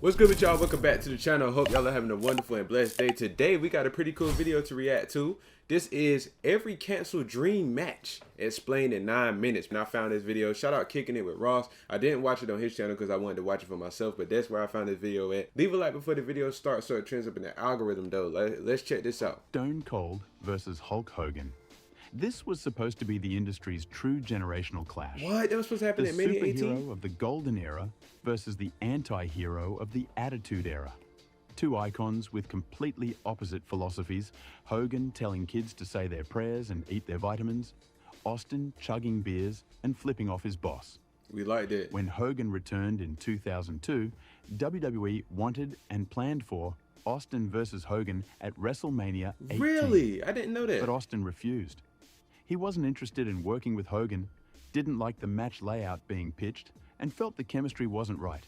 What's good with y'all? Welcome back to the channel. Hope y'all are having a wonderful and blessed day. Today we got a pretty cool video to react to. This is every canceled dream match explained in 9 minutes. When I found this video, shout out Kicking It with Ross. I didn't watch it on his channel because I wanted to watch it for myself, but that's where I found this video at. Leave a like before the video starts so it trends up in the algorithm though. Let's check this out. Stone Cold versus Hulk Hogan. This was supposed to be the industry's true generational clash. What? That was supposed to happen The at Mania 18? superhero of the golden era versus the anti-hero of the attitude era. Two icons with completely opposite philosophies, Hogan telling kids to say their prayers and eat their vitamins, Austin chugging beers and flipping off his boss. We liked it. When Hogan returned in 2002, WWE wanted and planned for Austin versus Hogan at WrestleMania 18. Really? I didn't know that. But Austin refused. He wasn't interested in working with Hogan, didn't like the match layout being pitched, and felt the chemistry wasn't right.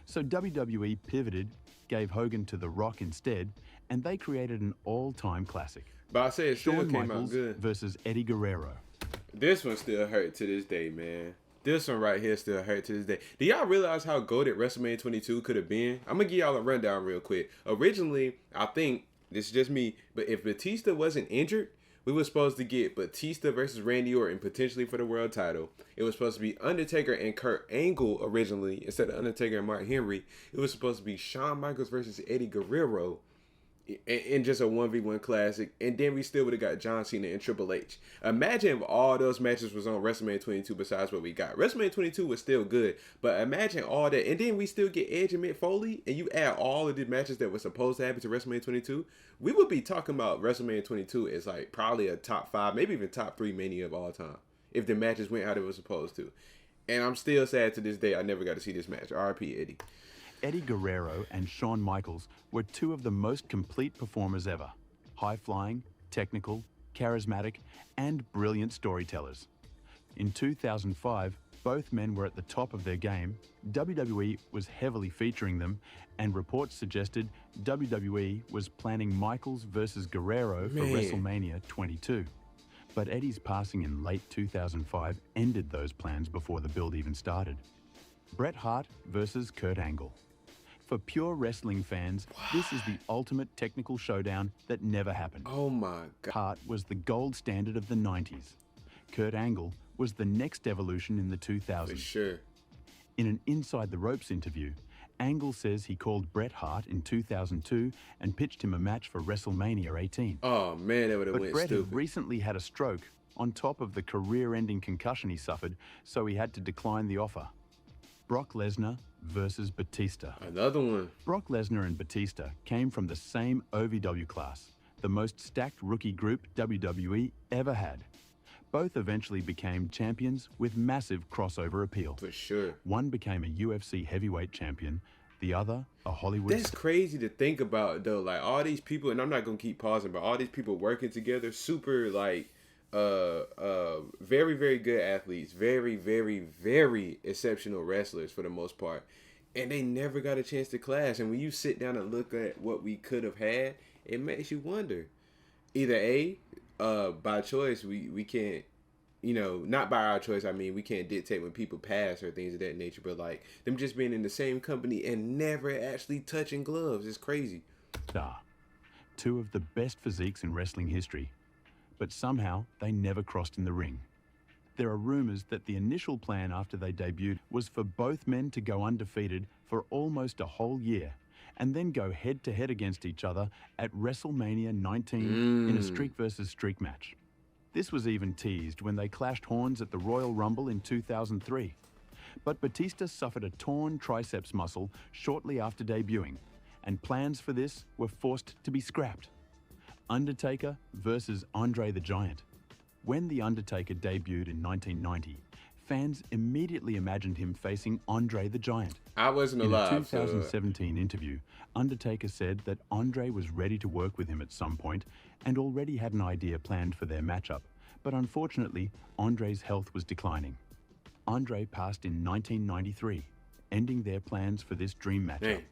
So WWE pivoted, gave Hogan to The Rock instead, and they created an all-time classic. But I say it still Shawn came out Michaels good. versus Eddie Guerrero. This one still hurt to this day, man. This one right here still hurt to this day. Do y'all realize how goated WrestleMania 22 could have been? I'm going to give y'all a rundown real quick. Originally, I think, this is just me, but if Batista wasn't injured, we were supposed to get Batista versus Randy Orton potentially for the world title. It was supposed to be Undertaker and Kurt Angle originally instead of Undertaker and Mark Henry. It was supposed to be Shawn Michaels versus Eddie Guerrero in just a 1v1 classic. And then we still would have got John Cena and Triple H. Imagine if all those matches was on WrestleMania 22 besides what we got. WrestleMania 22 was still good, but imagine all that. And then we still get Edge and Mick Foley, and you add all of the matches that were supposed to happen to WrestleMania 22. We would be talking about WrestleMania 22 as like probably a top 5, maybe even top 3 Mania of all time, if the matches went how they were supposed to. And I'm still sad to this day I never got to see this match. RIP Eddie. Eddie Guerrero and Shawn Michaels were two of the most complete performers ever. High-flying, technical, charismatic, and brilliant storytellers. In 2005, both men were at the top of their game, WWE was heavily featuring them, and reports suggested WWE was planning Michaels versus Guerrero for WrestleMania 22. But Eddie's passing in late 2005 ended those plans before the build even started. Bret Hart versus Kurt Angle. For pure wrestling fans, this is the ultimate technical showdown that never happened. Oh my God. Hart was the gold standard of the 90s. Kurt Angle was the next evolution in the 2000s. For sure. In an Inside the Ropes interview, Angle says he called Bret Hart in 2002 and pitched him a match for WrestleMania 18. Oh man, that would have But went Bret stupid. had recently had a stroke on top of the career-ending concussion he suffered, so he had to decline the offer. Brock Lesnar versus Batista. Another one. Brock Lesnar and Batista came from the same OVW class, the most stacked rookie group WWE ever had. Both eventually became champions with massive crossover appeal. For sure. One became a UFC heavyweight champion, the other a Hollywood That's crazy to think about though. Like all these people, and I'm not gonna keep pausing, but all these people working together, super like very, very good athletes, very, very, very exceptional wrestlers for the most part. And they never got a chance to clash. And when you sit down and look at what we could have had, it makes you wonder. Either A, by choice, we can't, you know, not by our choice, I mean, we can't dictate when people pass or things of that nature, but like them just being in the same company and never actually touching gloves is crazy. star. Two of the best physiques in wrestling history. But somehow they never crossed in the ring. There are rumors that the initial plan after they debuted was for both men to go undefeated for almost a whole year and then go head-to-head against each other at WrestleMania 19 in a streak versus streak match. This was even teased when they clashed horns at the Royal Rumble in 2003. But Batista suffered a torn triceps muscle shortly after debuting, and plans for this were forced to be scrapped. Undertaker versus Andre the Giant. When The Undertaker debuted in 1990, fans immediately imagined him facing Andre the Giant. I wasn't alive. In a 2017 interview, Undertaker said that Andre was ready to work with him at some point and already had an idea planned for their matchup, but unfortunately, Andre's health was declining. Andre passed in 1993, ending their plans for this dream matchup.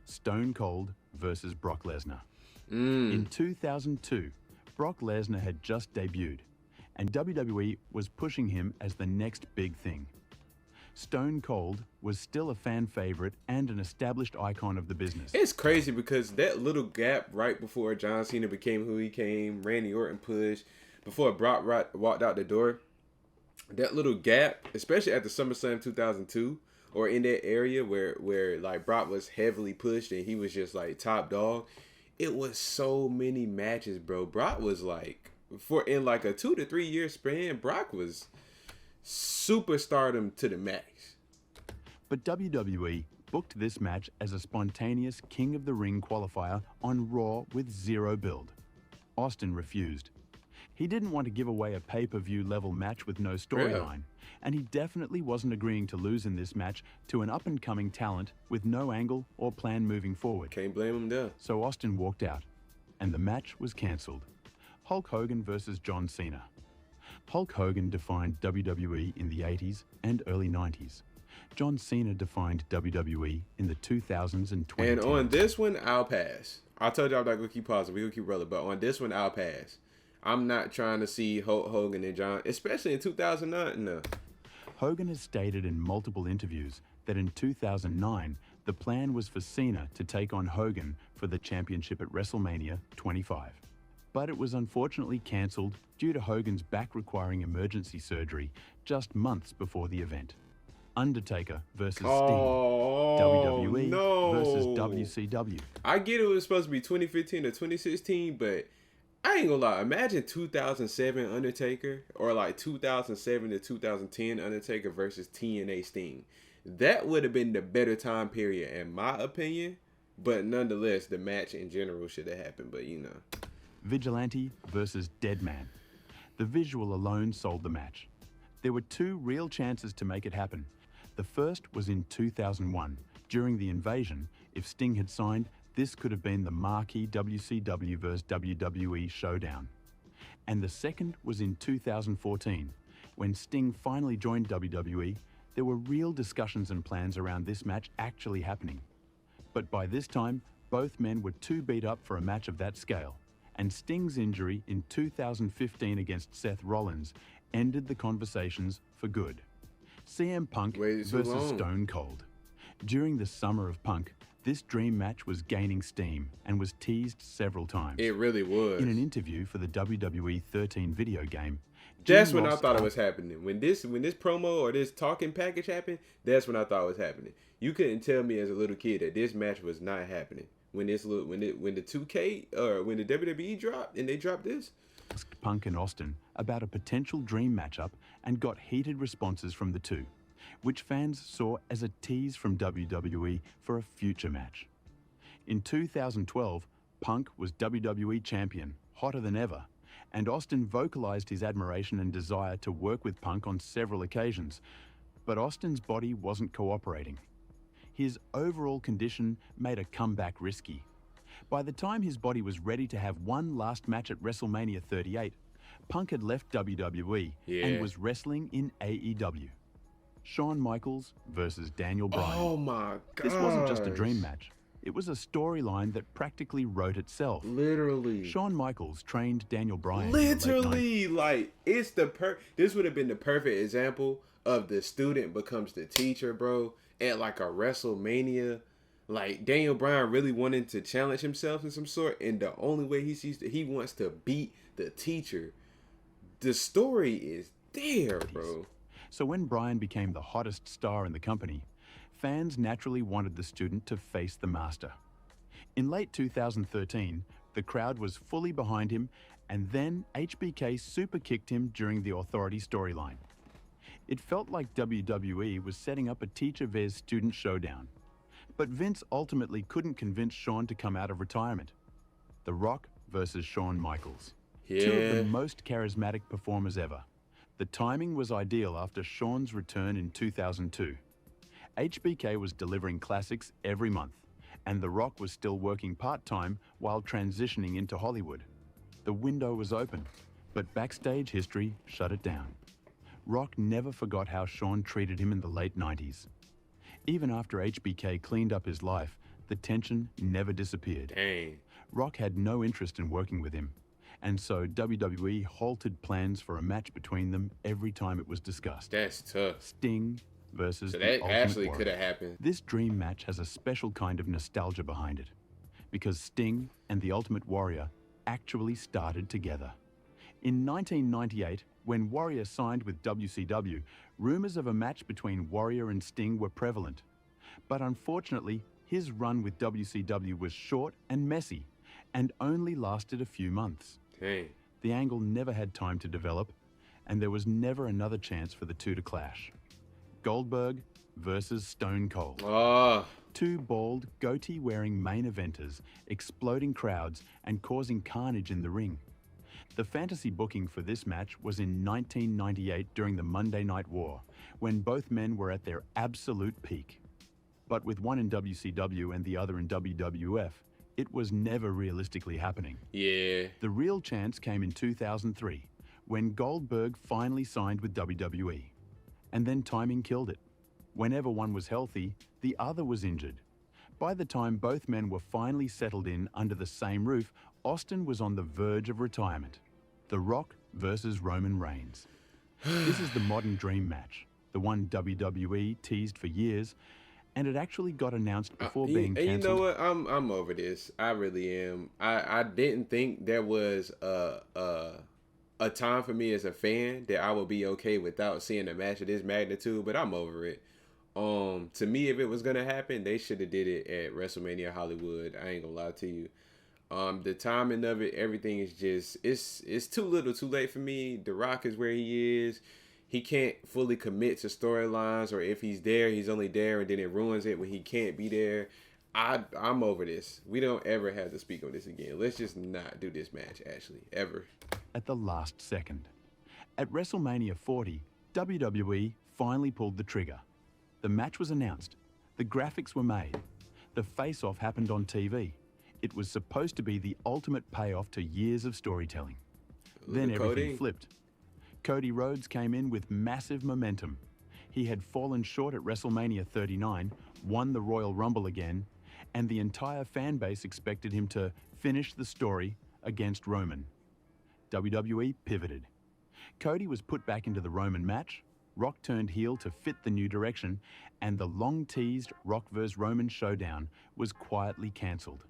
Stone Cold versus Brock Lesnar. In 2002, Brock Lesnar had just debuted, and WWE was pushing him as the next big thing. Stone Cold was still a fan favorite and an established icon of the business. It's crazy because that little gap right before John Cena became who he came, Randy Orton pushed, before Brock walked out the door, that little gap, especially at the SummerSlam 2002, or in that area where like Brock was heavily pushed and he was just like top dog, it was so many matches, bro. Brock was like, in like a 2 to 3 year span, Brock was superstardom to the max. But WWE booked this match as a spontaneous King of the Ring qualifier on Raw with zero build. Austin refused. He didn't want to give away a pay-per-view level match with no storyline, and he definitely wasn't agreeing to lose in this match to an up-and-coming talent with no angle or plan moving forward. Can't blame him there. So Austin walked out, and the match was cancelled. Hulk Hogan versus John Cena. Hulk Hogan defined WWE in the 80s and early 90s. John Cena defined WWE in the 2000s and 2010s. And on this one, I'll pass. I told you I'm not going to keep pausing. We're going to keep rolling. But on this one, I'll pass. I'm not trying to see Hulk Hogan and John, especially in 2009. No. Hogan has stated in multiple interviews that in 2009, the plan was for Cena to take on Hogan for the championship at WrestleMania 25. But it was unfortunately cancelled due to Hogan's back requiring emergency surgery just months before the event. Undertaker versus Sting. WWE versus WCW. I get it was supposed to be 2015 or 2016, but I ain't gonna lie. Imagine 2007 Undertaker or like 2007 to 2010 Undertaker versus TNA Sting. That would have been the better time period in my opinion. But nonetheless, the match in general should have happened. But you know. Vigilante versus Deadman. The visual alone sold the match. There were two real chances to make it happen. The first was in 2001. During the Invasion, if Sting had signed, this could have been the marquee WCW vs WWE showdown. And the second was in 2014. When Sting finally joined WWE, there were real discussions and plans around this match actually happening. But by this time, both men were too beat up for a match of that scale. And Sting's injury in 2015 against Seth Rollins ended the conversations for good. CM Punk versus Stone Cold. During the summer of Punk, this dream match was gaining steam and was teased several times. It really was. In an interview for the WWE 13 video game, that's when I thought it was happening. When this promo or this talking package happened, that's when I thought it was happening. You couldn't tell me as a little kid that this match was not happening. When the 2K or when the WWE dropped and they dropped this. Asked Punk and Austin about a potential dream matchup and got heated responses from the two, which fans saw as a tease from WWE for a future match. In 2012, Punk was WWE champion, hotter than ever, and Austin vocalized his admiration and desire to work with Punk on several occasions, but Austin's body wasn't cooperating. His overall condition made a comeback risky. By the time his body was ready to have one last match at WrestleMania 38, Punk had left WWE and was wrestling in AEW. Shawn Michaels versus Daniel Bryan. Oh my God. This wasn't just a dream match. It was a storyline that practically wrote itself. Literally. Shawn Michaels trained Daniel Bryan. Literally, like it's this would have been the perfect example of the student becomes the teacher, bro. At like a WrestleMania, like Daniel Bryan really wanting to challenge himself in some sort, and the only way he sees that he wants to beat the teacher. The story is there, bro. So when Bryan became the hottest star in the company, fans naturally wanted the student to face the master. In late 2013, the crowd was fully behind him, and then HBK super kicked him during the Authority storyline. It felt like WWE was setting up a teacher vs student showdown. But Vince ultimately couldn't convince Shawn to come out of retirement. The Rock versus Shawn Michaels. Two of the most charismatic performers ever. The timing was ideal after Shawn's return in 2002. HBK was delivering classics every month, and The Rock was still working part-time while transitioning into Hollywood. The window was open, but backstage history shut it down. Rock never forgot how Shawn treated him in the late 90s. Even after HBK cleaned up his life, the tension never disappeared. Dang. Rock had no interest in working with him, and so WWE halted plans for a match between them every time it was discussed. That's tough. Sting versus So the that Ultimate actually Warrior. could have happened. This dream match has a special kind of nostalgia behind it, because Sting and the Ultimate Warrior actually started together. In 1998, when Warrior signed with WCW, rumors of a match between Warrior and Sting were prevalent. But unfortunately, his run with WCW was short and messy, and only lasted a few months. Dang. The angle never had time to develop, and there was never another chance for the two to clash. Goldberg versus Stone Cold. Oh, Two bald, goatee-wearing main eventers, exploding crowds and causing carnage in the ring. The fantasy booking for this match was in 1998 during the Monday Night War, when both men were at their absolute peak. But with one in WCW and the other in WWF, it was never realistically happening. yeah. The real chance came in 2003, when Goldberg finally signed with WWE. And then timing killed it. Whenever one was healthy, the other was injured. By the time both men were finally settled in under the same roof, Austin was on the verge of retirement. The Rock versus Roman Reigns. This is the modern dream match, the one WWE teased for years, and it actually got announced before being And you know cancelled. what? I'm over this. I really am. I didn't think there was a time for me as a fan that I would be okay without seeing a match of this magnitude, but I'm over it. To me, if it was gonna happen, they should have did it at WrestleMania Hollywood. I ain't gonna lie to you. The timing of it, everything is just it's too little, too late for me. The Rock is where he is. He can't fully commit to storylines, or if he's there, he's only there, and then it ruins it when he can't be there. I'm over this. We don't ever have to speak on this again. Let's just not do this match, actually, ever. At the last second. At WrestleMania 40, WWE finally pulled the trigger. The match was announced. The graphics were made. The face-off happened on TV. It was supposed to be the ultimate payoff to years of storytelling. Then everything Cody. flipped. Cody Rhodes came in with massive momentum. He had fallen short at WrestleMania 39, won the Royal Rumble again, and the entire fan base expected him to finish the story against Roman. WWE pivoted. Cody was put back into the Roman match, Rock turned heel to fit the new direction, and the long-teased Rock vs. Roman showdown was quietly cancelled.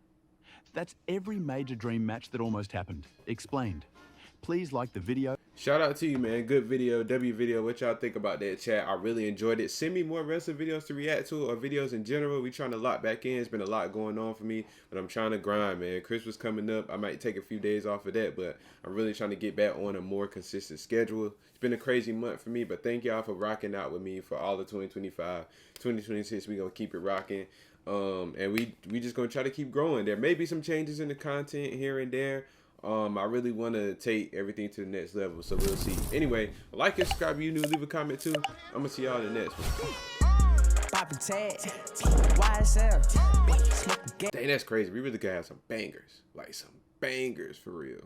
That's every major dream match that almost happened. Explained. Please like the video. Shout out to you, man. Good video, W video. What y'all think about that, chat? I really enjoyed it. Send me more wrestling videos to react to, or videos in general. We trying to lock back in. It's been a lot going on for me, but I'm trying to grind, man. Christmas coming up. I might take a few days off of that, but I'm really trying to get back on a more consistent schedule. It's been a crazy month for me, but thank y'all for rocking out with me for all of 2025. 2026, we gonna keep it rocking. And we just gonna try to keep growing. There may be some changes in the content here and there. I really want to take everything to the next level, so we'll see. Anyway, like and subscribe if you new, leave a comment too. I'm gonna see y'all in the next one. Pop a tag, YSL, smoke a Dang, that's crazy. We really gotta have some bangers, like some bangers for real.